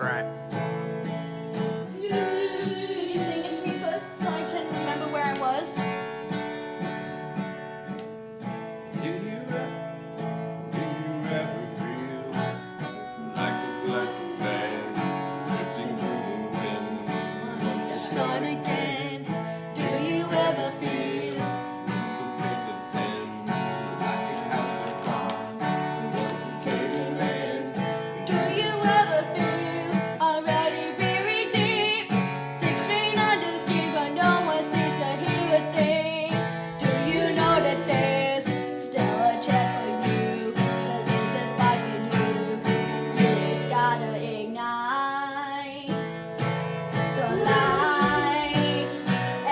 Right. Can you sing it to me first so I can remember where I was? Do you ever feel like a plastic bag drifting through the wind? Want to start again. Do you ever feel some paper thin, like it has to climb? One from Katy land. Do you ever feel already buried deep? 6 feet under ski, but no one seems to hear a thing. Do you know that there's still a chance for you? 'Cause it's a spark in you. You just gotta ignite the light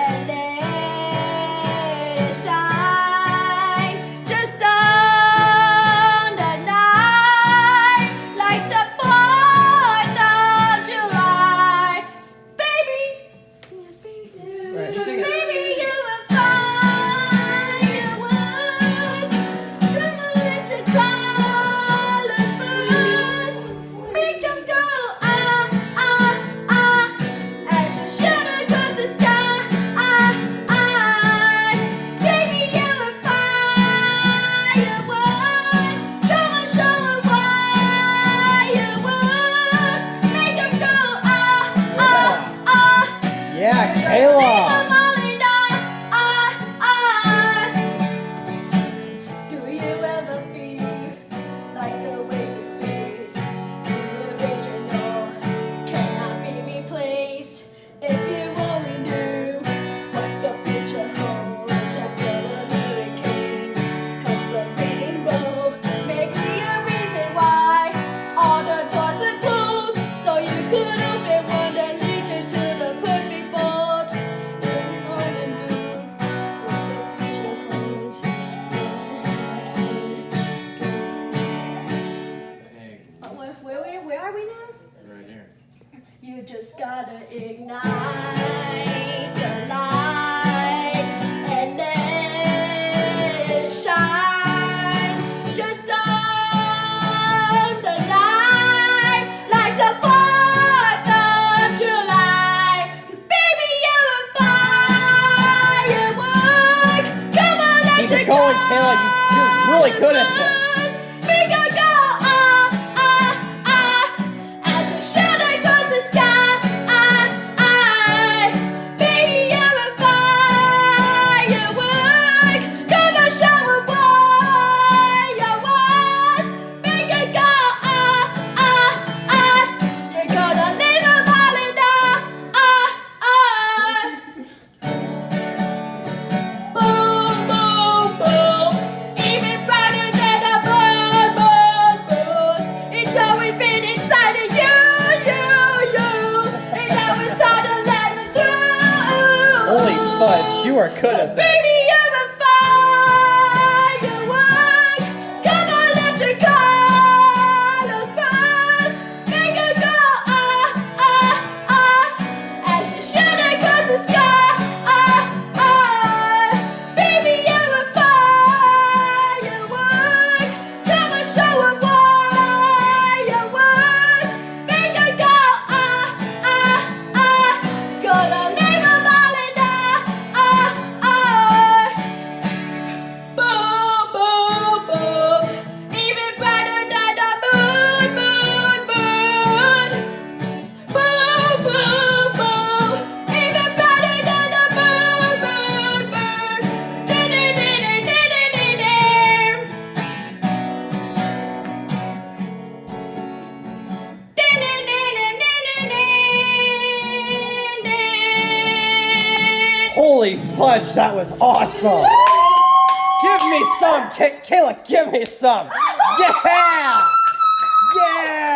and let it shine. Just on the night, like the 4th of July. Baby, yes, baby. Right, 'Cause sing it. baby, you will find your words. Gonna let your colors burst. Make them go ah ah ah as you shoot across the sky. Baby, you will find your words. Come on, show 'em why you would. Make them go Yeah, Kayla. Do you ever feel like the waste of space? The original cannot be replaced. If you only knew what the future holds after the hurricane comes a rainbow. Maybe a reason why all the doors are closed, so you could open one that leads you to the perfect boat. If you only knew what the future holds. Where are we now? Right here. You just gotta ignite the light and let it shine. Just on the night, like the 4th of July. 'Cause baby, you're a firework. Come on, let Keep your it going, Kayla. You're really good at this. we gon' go as you shoot across the sky. Baby, you're a firework. Come on, show 'em why you want. Make it go You're gonna leave 'em all in Boom, boom, boom. Even brighter than a bird, bird, bird. It's always been inside of you. And now it's time to let it through. Holy fudge, you are good 'Cause at this. baby, you're a firework. Come on, let your colors burst. Make it go as you shoot across the sky. Baby, you're a firework. Come on, show 'em why you would. Make it go gonna leave 'em all in Boom, boom, boom. Even brighter than the moon, moon, moon. Boom, boom, boom. Even brighter than the moon, moon, moon. Holy fudge, that was awesome. Give me some, Kayla, give me some. Yeah! Yeah!